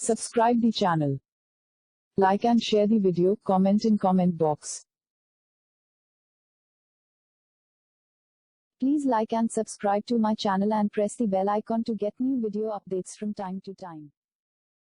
Subscribe the channel. Like and share the video, comment in comment box. Please like and subscribe to my channel and press the bell icon to get new video updates from time to time.